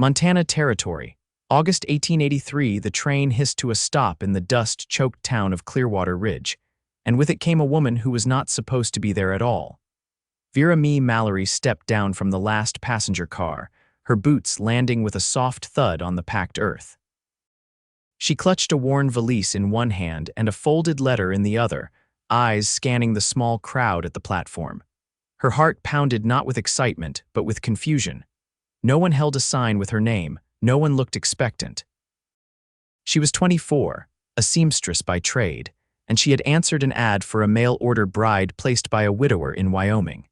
Montana Territory. August 1883, the train hissed to a stop in the dust-choked town of Clearwater Ridge, and with it came a woman who was not supposed to be there at all. Vera Mae Mallory stepped down from the last passenger car, her boots landing with a soft thud on the packed earth. She clutched a worn valise in one hand and a folded letter in the other, eyes scanning the small crowd at the platform. Her heart pounded not with excitement, but with confusion. No one held a sign with her name, no one looked expectant. She was 24, a seamstress by trade, and she had answered an ad for a mail-order bride placed by a widower in Wyoming.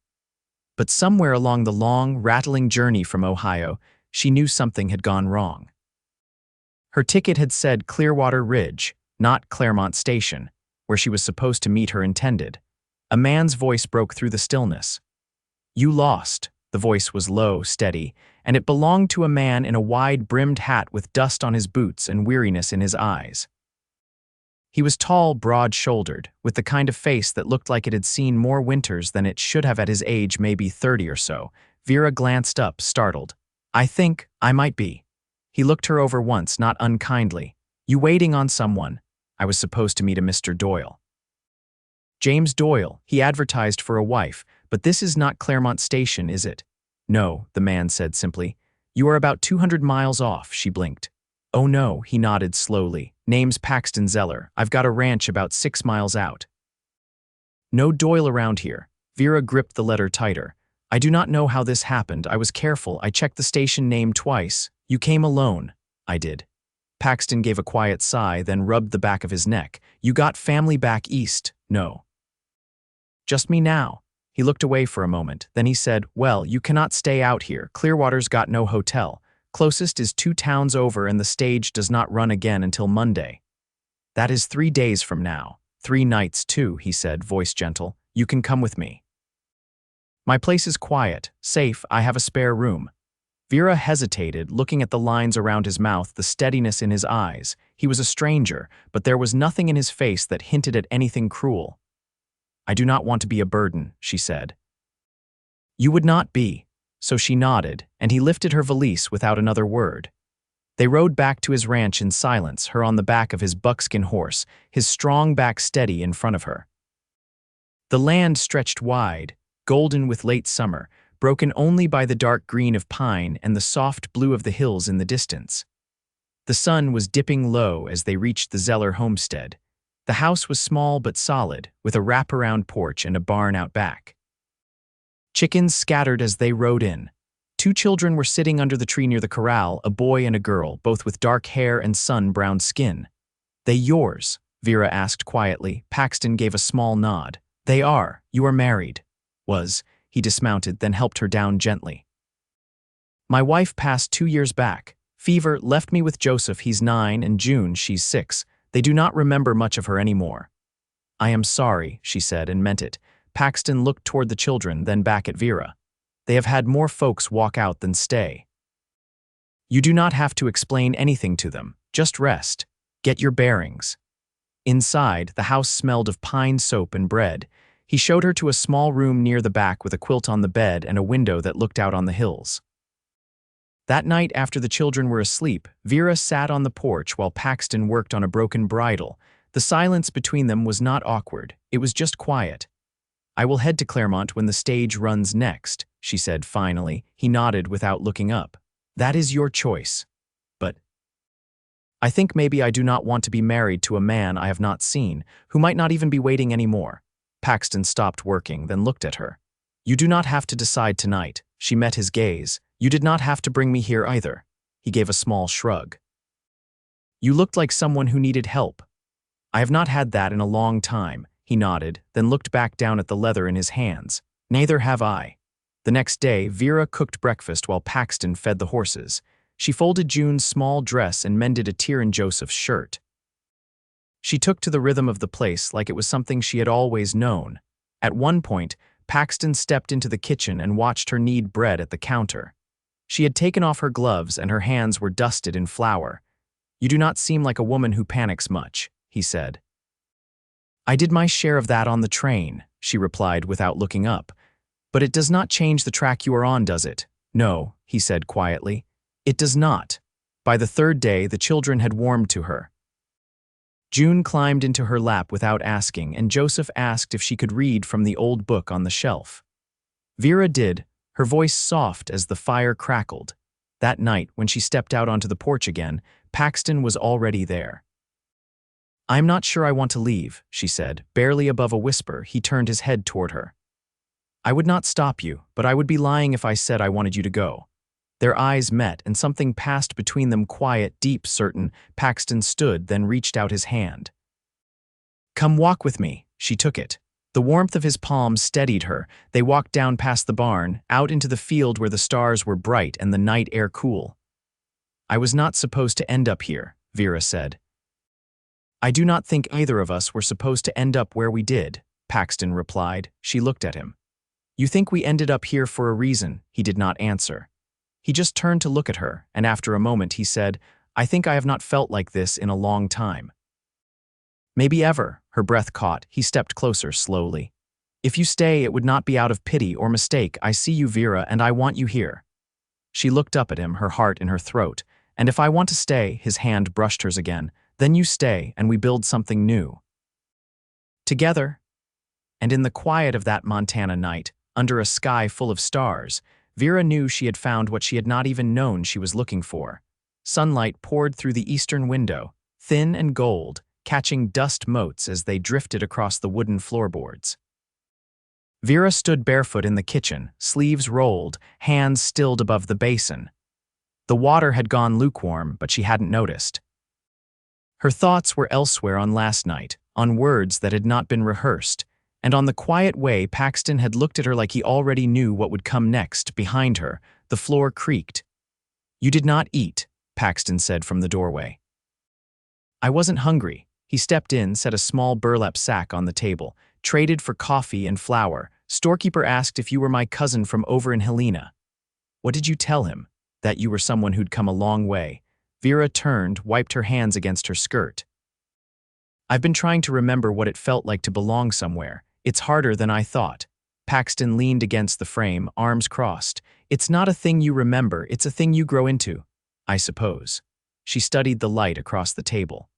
But somewhere along the long, rattling journey from Ohio, she knew something had gone wrong. Her ticket had said Clearwater Ridge, not Claremont Station, where she was supposed to meet her intended. A man's voice broke through the stillness. "You lost." The voice was low, steady, and it belonged to a man in a wide-brimmed hat with dust on his boots and weariness in his eyes. He was tall, broad-shouldered, with the kind of face that looked like it had seen more winters than it should have at his age, maybe 30 or so. Vera glanced up, startled. "I think I might be." He looked her over once, not unkindly. "You waiting on someone?" "I was supposed to meet a Mr. Doyle." "James Doyle, he advertised for a wife, but this is not Claremont Station, is it?" "No," the man said simply. "You are about 200 miles off," she blinked. "Oh no," he nodded slowly. "Name's Paxton Zeller. I've got a ranch about 6 miles out." "No Doyle around here." Vera gripped the letter tighter. "I do not know how this happened. I was careful. I checked the station name twice. You came alone." "I did." Paxton gave a quiet sigh, then rubbed the back of his neck. "You got family back east?" "No." "Just me now." He looked away for a moment. Then he said, "Well, you cannot stay out here. Clearwater's got no hotel. Closest is 2 towns over and the stage does not run again until Monday." "That is 3 days from now. 3 nights too," he said, voice gentle. "You can come with me. My place is quiet, safe, I have a spare room." Vera hesitated, looking at the lines around his mouth, the steadiness in his eyes. He was a stranger, but there was nothing in his face that hinted at anything cruel. "I do not want to be a burden," she said. "You would not be." So she nodded, and he lifted her valise without another word. They rode back to his ranch in silence, her on the back of his buckskin horse, his strong back steady in front of her. The land stretched wide, golden with late summer, broken only by the dark green of pine and the soft blue of the hills in the distance. The sun was dipping low as they reached the Zeller homestead. The house was small but solid, with a wraparound porch and a barn out back. Chickens scattered as they rode in. 2 children were sitting under the tree near the corral, a boy and a girl, both with dark hair and sun-browned skin. "They yours?" Vera asked quietly. Paxton gave a small nod. "They are. You are married." "Was." He dismounted, then helped her down gently. "My wife passed 2 years back. Fever, left me with Joseph, he's 9, and June, she's 6. They do not remember much of her anymore." "I am sorry," she said, and meant it. Paxton looked toward the children, then back at Vera. "They have had more folks walk out than stay. You do not have to explain anything to them. Just rest. Get your bearings." Inside, the house smelled of pine soap and bread. He showed her to a small room near the back with a quilt on the bed and a window that looked out on the hills. That night, after the children were asleep, Vera sat on the porch while Paxton worked on a broken bridle. The silence between them was not awkward. It was just quiet. "I will head to Claremont when the stage runs next," she said finally. He nodded without looking up. "That is your choice. But I think maybe I do not want to be married to a man I have not seen, who might not even be waiting anymore." Paxton stopped working, then looked at her. "You do not have to decide tonight." She met his gaze. "You did not have to bring me here either." He gave a small shrug. "You looked like someone who needed help." "I have not had that in a long time." He nodded, then looked back down at the leather in his hands. "Neither have I." The next day, Vera cooked breakfast while Paxton fed the horses. She folded June's small dress and mended a tear in Joseph's shirt. She took to the rhythm of the place like it was something she had always known. At one point, Paxton stepped into the kitchen and watched her knead bread at the counter. She had taken off her gloves and her hands were dusted in flour. "You do not seem like a woman who panics much," he said. "I did my share of that on the train," she replied without looking up. "But it does not change the track you are on, does it?" "No," he said quietly. It does not. By the third day, the children had warmed to her. June climbed into her lap without asking, and Joseph asked if she could read from the old book on the shelf. Vera did, her voice soft as the fire crackled. That night, when she stepped out onto the porch again, Paxton was already there. "I'm not sure I want to leave," she said. Barely above a whisper, he turned his head toward her. "I would not stop you, but I would be lying if I said I wanted you to go." Their eyes met, and something passed between them, quiet, deep, certain. Paxton stood, then reached out his hand. "Come walk with me." She took it. The warmth of his palm steadied her. They walked down past the barn, out into the field where the stars were bright and the night air cool. "I was not supposed to end up here," Vera said. "I do not think either of us were supposed to end up where we did," Paxton replied. She looked at him. "You think we ended up here for a reason?" He did not answer. He just turned to look at her, and after a moment he said, "I think I have not felt like this in a long time." "Maybe ever." Her breath caught. He stepped closer slowly. "If you stay, it would not be out of pity or mistake. I see you, Vera, and I want you here." She looked up at him, her heart in her throat. "And if I want to stay," his hand brushed hers again, "then you stay and we build something new. Together." And in the quiet of that Montana night, under a sky full of stars, Vera knew she had found what she had not even known she was looking for. Sunlight poured through the eastern window, thin and gold, catching dust motes as they drifted across the wooden floorboards. Vera stood barefoot in the kitchen, sleeves rolled, hands stilled above the basin. The water had gone lukewarm, but she hadn't noticed. Her thoughts were elsewhere on last night, on words that had not been rehearsed, and on the quiet way Paxton had looked at her like he already knew what would come next. Behind her, the floor creaked. "You did not eat," Paxton said from the doorway. "I wasn't hungry." He stepped in, set a small burlap sack on the table, traded for coffee and flour. "Storekeeper asked if you were my cousin from over in Helena." "What did you tell him?" "That you were someone who'd come a long way." Vera turned, wiped her hands against her skirt. "I've been trying to remember what it felt like to belong somewhere. It's harder than I thought." Paxton leaned against the frame, arms crossed. "It's not a thing you remember, it's a thing you grow into, I suppose." She studied the light across the table.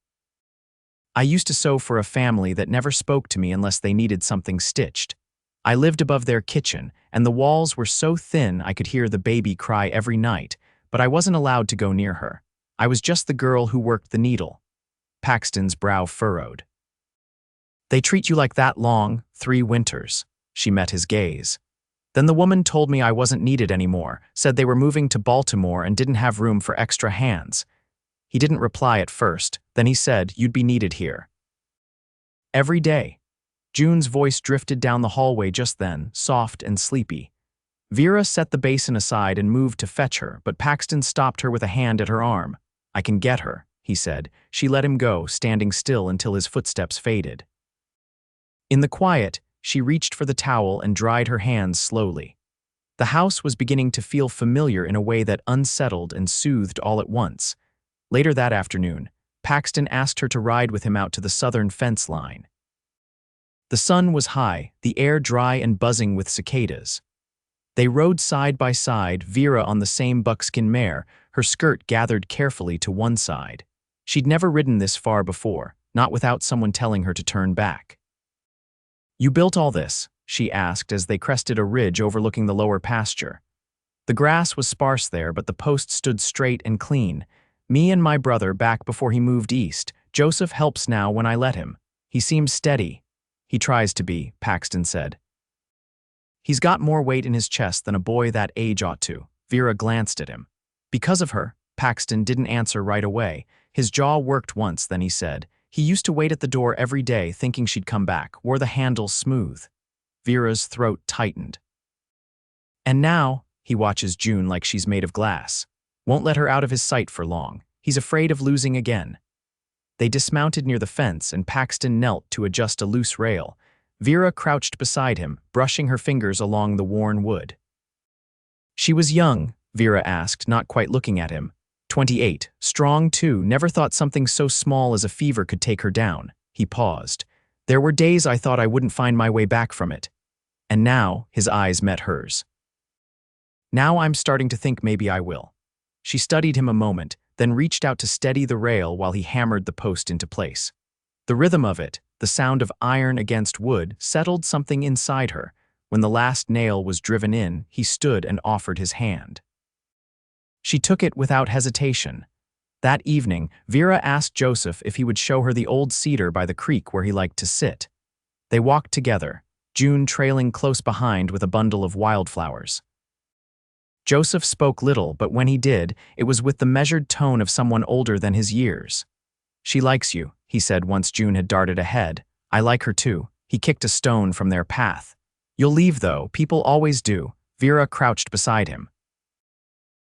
"I used to sew for a family that never spoke to me unless they needed something stitched. I lived above their kitchen, and the walls were so thin I could hear the baby cry every night, but I wasn't allowed to go near her. I was just the girl who worked the needle." Paxton's brow furrowed. "They treat you like that long, 3 winters." She met his gaze. "Then the woman told me I wasn't needed anymore, said they were moving to Baltimore and didn't have room for extra hands." He didn't reply at first, then he said, "You'd be needed here." "Every day." June's voice drifted down the hallway just then, soft and sleepy. Vera set the basin aside and moved to fetch her, but Paxton stopped her with a hand at her arm. "I can get her," he said. She let him go, standing still until his footsteps faded. In the quiet, she reached for the towel and dried her hands slowly. The house was beginning to feel familiar in a way that unsettled and soothed all at once. Later that afternoon, Paxton asked her to ride with him out to the southern fence line. The sun was high, the air dry and buzzing with cicadas. They rode side by side, Vera on the same buckskin mare, her skirt gathered carefully to one side. She'd never ridden this far before, not without someone telling her to turn back. "You built all this?" she asked as they crested a ridge overlooking the lower pasture. The grass was sparse there, but the post stood straight and clean. "Me and my brother back before he moved east. Joseph helps now when I let him. He seems steady." "He tries to be," Paxton said. "He's got more weight in his chest than a boy that age ought to." Vera glanced at him. "Because of her?" Paxton didn't answer right away. His jaw worked once, then he said, "He used to wait at the door every day thinking she'd come back, wore the handle smooth." Vera's throat tightened. "And now, he watches June like she's made of glass. Won't let her out of his sight for long. He's afraid of losing again." They dismounted near the fence and Paxton knelt to adjust a loose rail. Vera crouched beside him, brushing her fingers along the worn wood. "She was young," Vera asked, not quite looking at him. 28, strong too, never thought something so small as a fever could take her down." He paused. "There were days I thought I wouldn't find my way back from it. And now," his eyes met hers. "Now I'm starting to think maybe I will." She studied him a moment, then reached out to steady the rail while he hammered the post into place. The rhythm of it, the sound of iron against wood, settled something inside her. When the last nail was driven in, he stood and offered his hand. She took it without hesitation. That evening, Vera asked Joseph if he would show her the old cedar by the creek where he liked to sit. They walked together, June trailing close behind with a bundle of wildflowers. Joseph spoke little, but when he did, it was with the measured tone of someone older than his years. "She likes you," he said once June had darted ahead. "I like her too." He kicked a stone from their path. "You'll leave though, people always do." Vera crouched beside him.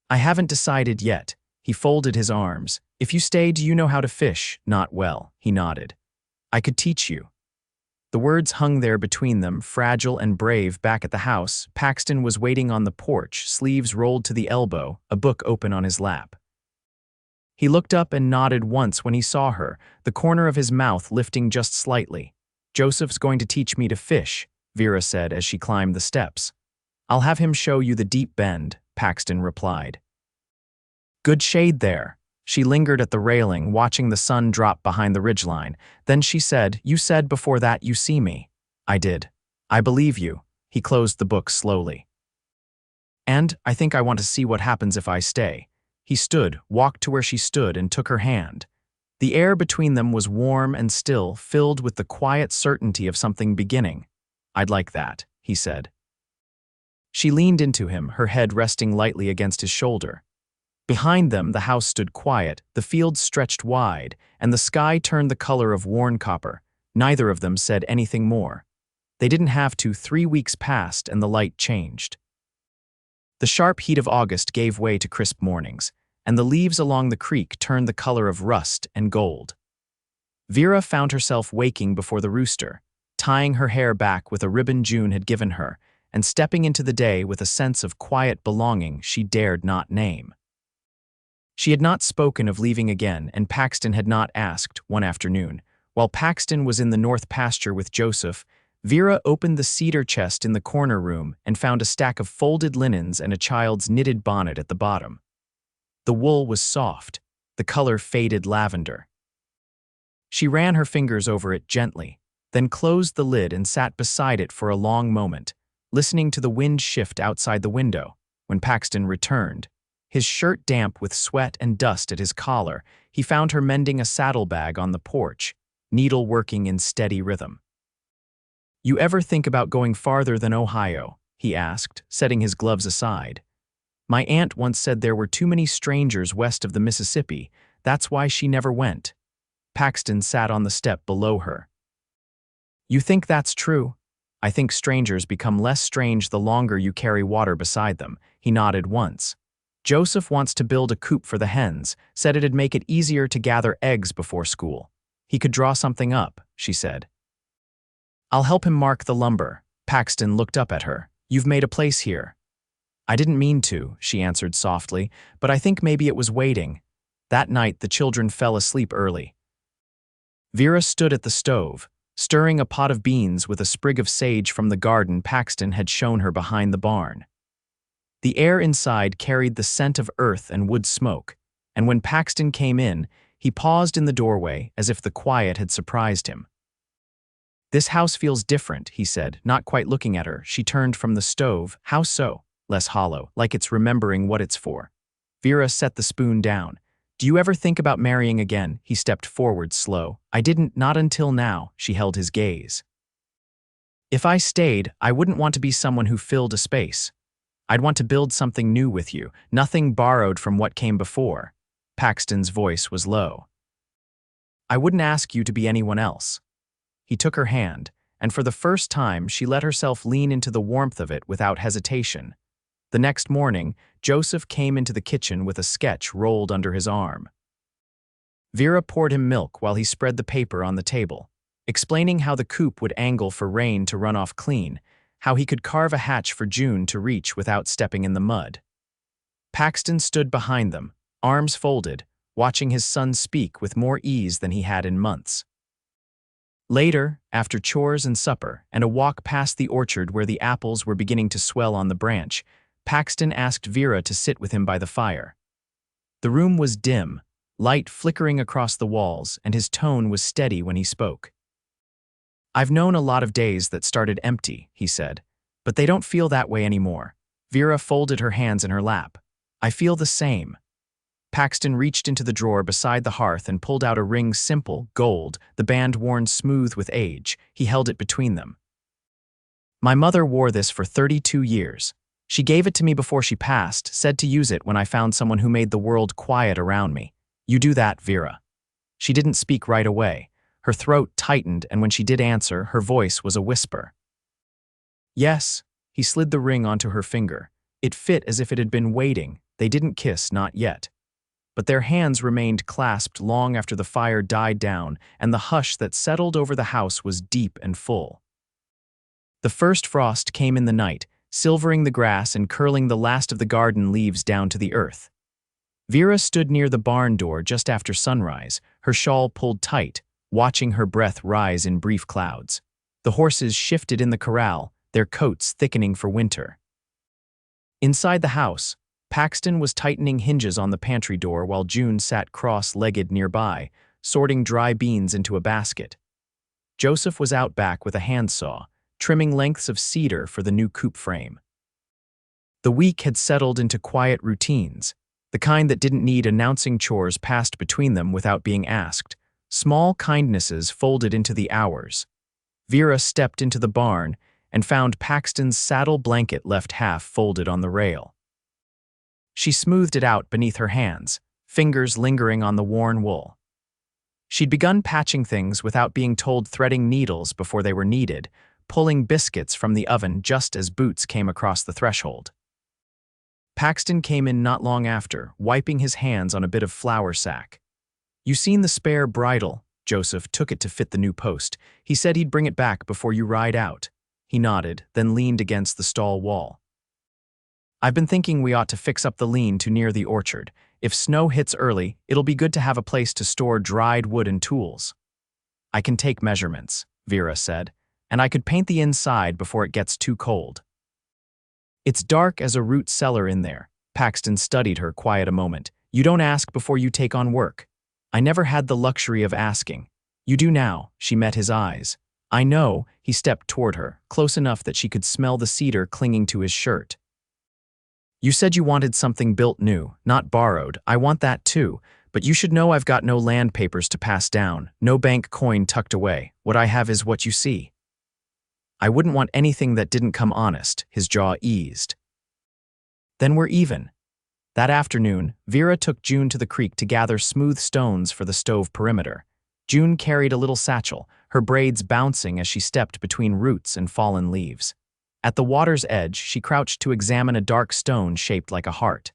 "I haven't decided yet." He folded his arms. "If you stay, do you know how to fish?" "Not well," he nodded. "I could teach you." The words hung there between them, fragile and brave. Back at the house, Paxton was waiting on the porch, sleeves rolled to the elbow, a book open on his lap. He looked up and nodded once when he saw her, the corner of his mouth lifting just slightly. "Joseph's going to teach me to fish," Vera said as she climbed the steps. "I'll have him show you the deep bend," Paxton replied. "Good shade there." She lingered at the railing, watching the sun drop behind the ridgeline. Then she said, "You said before that you see me." "I did. I believe you." He closed the book slowly. "And I think I want to see what happens if I stay." He stood, walked to where she stood, and took her hand. The air between them was warm and still, filled with the quiet certainty of something beginning. "I'd like that," he said. She leaned into him, her head resting lightly against his shoulder. Behind them, the house stood quiet, the fields stretched wide, and the sky turned the color of worn copper. Neither of them said anything more. They didn't have to. 3 weeks passed, and the light changed. The sharp heat of August gave way to crisp mornings, and the leaves along the creek turned the color of rust and gold. Vera found herself waking before the rooster, tying her hair back with a ribbon June had given her, and stepping into the day with a sense of quiet belonging she dared not name. She had not spoken of leaving again, and Paxton had not asked. One afternoon, while Paxton was in the north pasture with Joseph, Vera opened the cedar chest in the corner room and found a stack of folded linens and a child's knitted bonnet at the bottom. The wool was soft, the color faded lavender. She ran her fingers over it gently, then closed the lid and sat beside it for a long moment, listening to the wind shift outside the window. When Paxton returned, his shirt damp with sweat and dust at his collar, he found her mending a saddlebag on the porch, needle working in steady rhythm. "You ever think about going farther than Ohio?" he asked, setting his gloves aside. "My aunt once said there were too many strangers west of the Mississippi. That's why she never went." Paxton sat on the step below her. "You think that's true?" "I think strangers become less strange the longer you carry water beside them." He nodded once. "Joseph wants to build a coop for the hens, said it'd make it easier to gather eggs before school. He could draw something up," she said. "I'll help him mark the lumber." Paxton looked up at her. "You've made a place here." "I didn't mean to," she answered softly, "but I think maybe it was waiting." That night, the children fell asleep early. Vera stood at the stove, stirring a pot of beans with a sprig of sage from the garden Paxton had shown her behind the barn. The air inside carried the scent of earth and wood smoke, and when Paxton came in, he paused in the doorway as if the quiet had surprised him. "This house feels different," he said, not quite looking at her. She turned from the stove. "How so?" "Less hollow, like it's remembering what it's for." Vera set the spoon down. "Do you ever think about marrying again?" He stepped forward, slow. "I didn't, not until now." She held his gaze. "If I stayed, I wouldn't want to be someone who filled a space. I'd want to build something new with you, nothing borrowed from what came before." Paxton's voice was low. "I wouldn't ask you to be anyone else." He took her hand, and for the first time she let herself lean into the warmth of it without hesitation. The next morning, Joseph came into the kitchen with a sketch rolled under his arm. Vera poured him milk while he spread the paper on the table, explaining how the coop would angle for rain to run off clean, how he could carve a hatch for June to reach without stepping in the mud. Paxton stood behind them, arms folded, watching his son speak with more ease than he had in months. Later, after chores and supper, and a walk past the orchard where the apples were beginning to swell on the branch, Paxton asked Vera to sit with him by the fire. The room was dim, light flickering across the walls, and his tone was steady when he spoke. "I've known a lot of days that started empty," he said, "but they don't feel that way anymore." Vera folded her hands in her lap. "I feel the same." Paxton reached into the drawer beside the hearth and pulled out a ring, simple, gold, the band worn smooth with age. He held it between them. "My mother wore this for 32 years. She gave it to me before she passed, said to use it when I found someone who made the world quiet around me. You do that, Vera." She didn't speak right away. Her throat tightened, and when she did answer, her voice was a whisper. "Yes." He slid the ring onto her finger. It fit as if it had been waiting. They didn't kiss, not yet. But their hands remained clasped long after the fire died down, and the hush that settled over the house was deep and full. The first frost came in the night, silvering the grass and curling the last of the garden leaves down to the earth. Vera stood near the barn door just after sunrise, her shawl pulled tight, watching her breath rise in brief clouds. The horses shifted in the corral, their coats thickening for winter. Inside the house, Paxton was tightening hinges on the pantry door while June sat cross-legged nearby, sorting dry beans into a basket. Joseph was out back with a handsaw, trimming lengths of cedar for the new coop frame. The week had settled into quiet routines, the kind that didn't need announcing. Chores passed between them without being asked. Small kindnesses folded into the hours. Vera stepped into the barn and found Paxton's saddle blanket left half folded on the rail. She smoothed it out beneath her hands, fingers lingering on the worn wool. She'd begun patching things without being told, threading needles before they were needed, pulling biscuits from the oven just as Boots came across the threshold. Paxton came in not long after, wiping his hands on a bit of flour sack. "You seen the spare bridle?" Joseph took it to fit the new post. "He said he'd bring it back before you ride out." He nodded, then leaned against the stall wall. "I've been thinking we ought to fix up the lean-to near the orchard. If snow hits early, it'll be good to have a place to store dried wood and tools." "I can take measurements," Vera said, "and I could paint the inside before it gets too cold." "It's dark as a root cellar in there." Paxton studied her quiet a moment. "You don't ask before you take on work." "I never had the luxury of asking." "You do now." She met his eyes. "I know." He stepped toward her, close enough that she could smell the cedar clinging to his shirt. "You said you wanted something built new, not borrowed. I want that too, but you should know I've got no land papers to pass down, no bank coin tucked away. What I have is what you see." "I wouldn't want anything that didn't come honest." His jaw eased. "Then we're even." That afternoon, Vera took June to the creek to gather smooth stones for the stove perimeter. June carried a little satchel, her braids bouncing as she stepped between roots and fallen leaves. At the water's edge, she crouched to examine a dark stone shaped like a heart.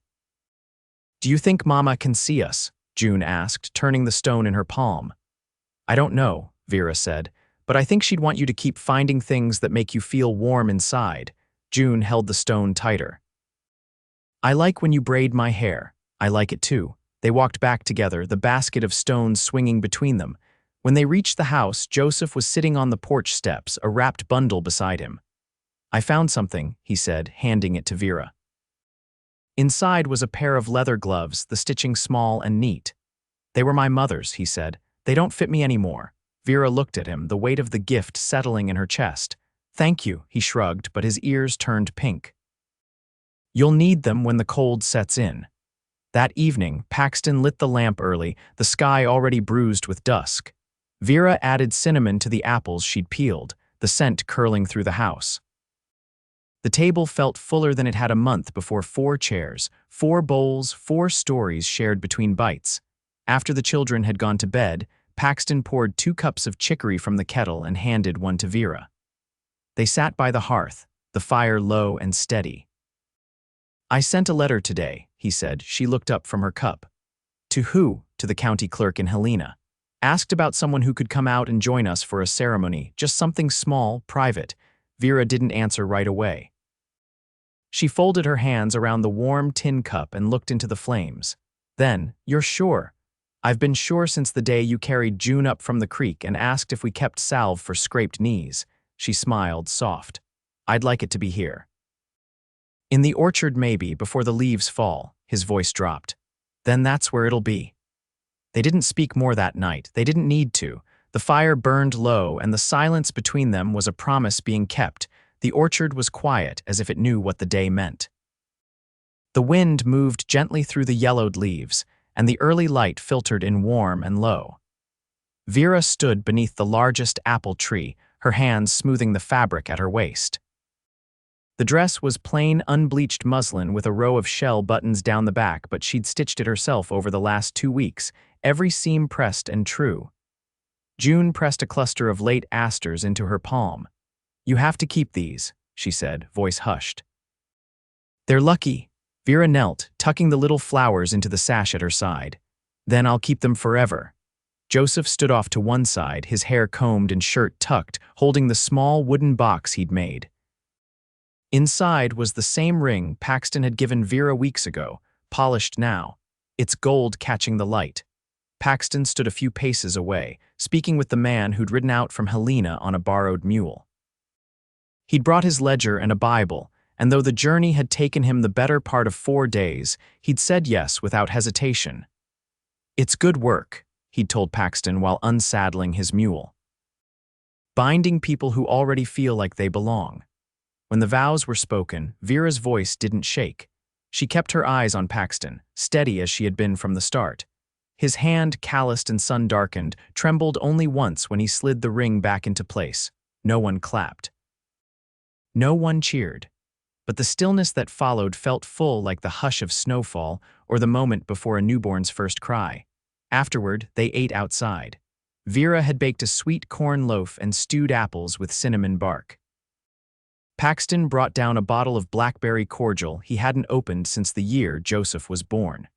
"Do you think Mama can see us?" June asked, turning the stone in her palm. "I don't know," Vera said, "but I think she'd want you to keep finding things that make you feel warm inside." June held the stone tighter. "I like when you braid my hair." "I like it too." They walked back together, the basket of stones swinging between them. When they reached the house, Joseph was sitting on the porch steps, a wrapped bundle beside him. "I found something," he said, handing it to Vera. Inside was a pair of leather gloves, the stitching small and neat. "They were my mother's," he said. "They don't fit me anymore." Vera looked at him, the weight of the gift settling in her chest. "Thank you," he shrugged, but his ears turned pink. "You'll need them when the cold sets in." That evening, Paxton lit the lamp early, the sky already bruised with dusk. Vera added cinnamon to the apples she'd peeled, the scent curling through the house. The table felt fuller than it had a month before. 4 chairs, 4 bowls, 4 stories shared between bites. After the children had gone to bed, Paxton poured 2 cups of chicory from the kettle and handed one to Vera. They sat by the hearth, the fire low and steady. "I sent a letter today," he said. She looked up from her cup. "To who?" "To the county clerk in Helena. Asked about someone who could come out and join us for a ceremony, just something small, private." Vera didn't answer right away. She folded her hands around the warm tin cup and looked into the flames. Then, "You're sure?" "I've been sure since the day you carried June up from the creek and asked if we kept salve for scraped knees." She smiled, soft. "I'd like it to be here." "In the orchard maybe, before the leaves fall." His voice dropped. Then that's where it'll be. They didn't speak more that night. They didn't need to. The fire burned low, and the silence between them was a promise being kept. The orchard was quiet, as if it knew what the day meant. The wind moved gently through the yellowed leaves, and the early light filtered in warm and low. Vera stood beneath the largest apple tree, her hands smoothing the fabric at her waist. The dress was plain, unbleached muslin with a row of shell buttons down the back, but she'd stitched it herself over the last 2 weeks, every seam pressed and true. June pressed a cluster of late asters into her palm. "You have to keep these," she said, voice hushed. "They're lucky." Vera knelt, tucking the little flowers into the sash at her side. "Then I'll keep them forever." Joseph stood off to one side, his hair combed and shirt tucked, holding the small wooden box he'd made. Inside was the same ring Paxton had given Vera weeks ago, polished now, its gold catching the light. Paxton stood a few paces away, speaking with the man who'd ridden out from Helena on a borrowed mule. He'd brought his ledger and a Bible, and though the journey had taken him the better part of 4 days, he'd said yes without hesitation. "It's good work," he'd told Paxton while unsaddling his mule. "Binding people who already feel like they belong." When the vows were spoken, Vera's voice didn't shake. She kept her eyes on Paxton, steady as she had been from the start. His hand, calloused and sun-darkened, trembled only once when he slid the ring back into place. No one clapped. No one cheered. But the stillness that followed felt full like the hush of snowfall or the moment before a newborn's first cry. Afterward, they ate outside. Vera had baked a sweet corn loaf and stewed apples with cinnamon bark. Paxton brought down a bottle of blackberry cordial he hadn't opened since the year Joseph was born.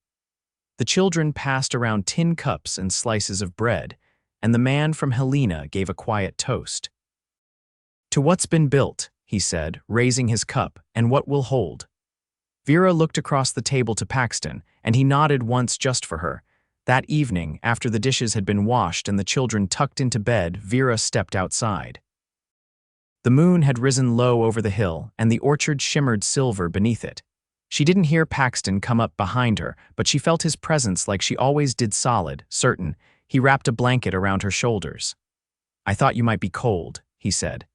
The children passed around tin cups and slices of bread, and the man from Helena gave a quiet toast. "To what's been built," he said, raising his cup, "and what will hold." Vera looked across the table to Paxton, and he nodded once just for her. That evening, after the dishes had been washed and the children tucked into bed, Vera stepped outside. The moon had risen low over the hill, and the orchard shimmered silver beneath it. She didn't hear Paxton come up behind her, but she felt his presence like she always did, solid, certain. He wrapped a blanket around her shoulders. "I thought you might be cold," he said.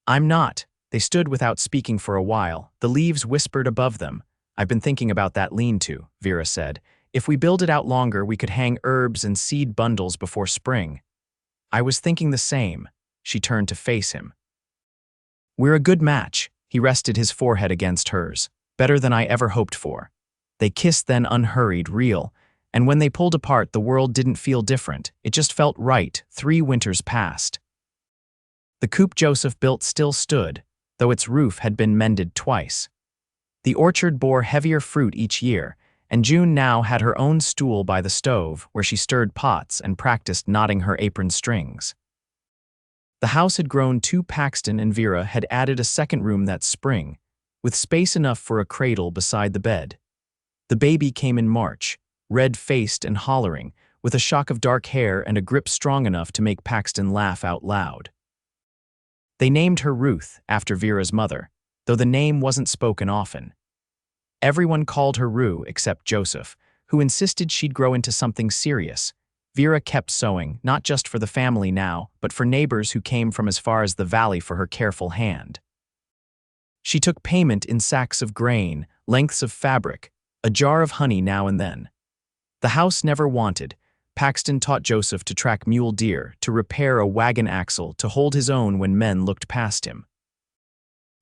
"I'm not." They stood without speaking for a while. The leaves whispered above them. "I've been thinking about that lean-to," Vera said. "If we build it out longer, we could hang herbs and seed bundles before spring." "I was thinking the same." She turned to face him. "We're a good match." He rested his forehead against hers. "Better than I ever hoped for." They kissed, then unhurried, real, and when they pulled apart, the world didn't feel different. It just felt right. 3 winters passed. The coop Joseph built still stood, though its roof had been mended twice. The orchard bore heavier fruit each year, and June now had her own stool by the stove where she stirred pots and practiced knotting her apron strings. The house had grown too. Paxton and Vera had added a second room that spring, with space enough for a cradle beside the bed. The baby came in March, red-faced and hollering, with a shock of dark hair and a grip strong enough to make Paxton laugh out loud. They named her Ruth, after Vera's mother, though the name wasn't spoken often. Everyone called her Rue except Joseph, who insisted she'd grow into something serious. Vera kept sewing, not just for the family now, but for neighbors who came from as far as the valley for her careful hand. She took payment in sacks of grain, lengths of fabric, a jar of honey now and then. The house never wanted. Paxton taught Joseph to track mule deer, to repair a wagon axle, to hold his own when men looked past him.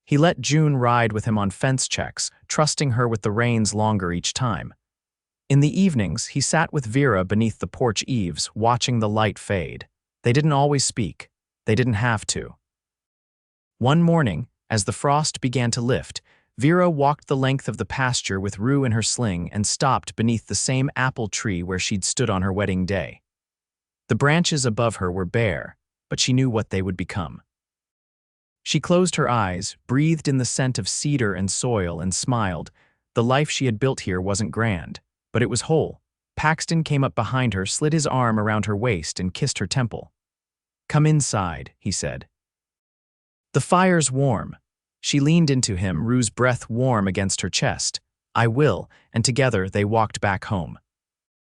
He let June ride with him on fence checks, trusting her with the reins longer each time. In the evenings, he sat with Vera beneath the porch eaves, watching the light fade. They didn't always speak. They didn't have to. One morning, as the frost began to lift, Vera walked the length of the pasture with Rue in her sling and stopped beneath the same apple tree where she'd stood on her wedding day. The branches above her were bare, but she knew what they would become. She closed her eyes, breathed in the scent of cedar and soil, and smiled. The life she had built here wasn't grand, but it was whole. Paxton came up behind her, slid his arm around her waist, and kissed her temple. "Come inside," he said. "The fire's warm." She leaned into him, Rue's breath warm against her chest. I will, and together they walked back home.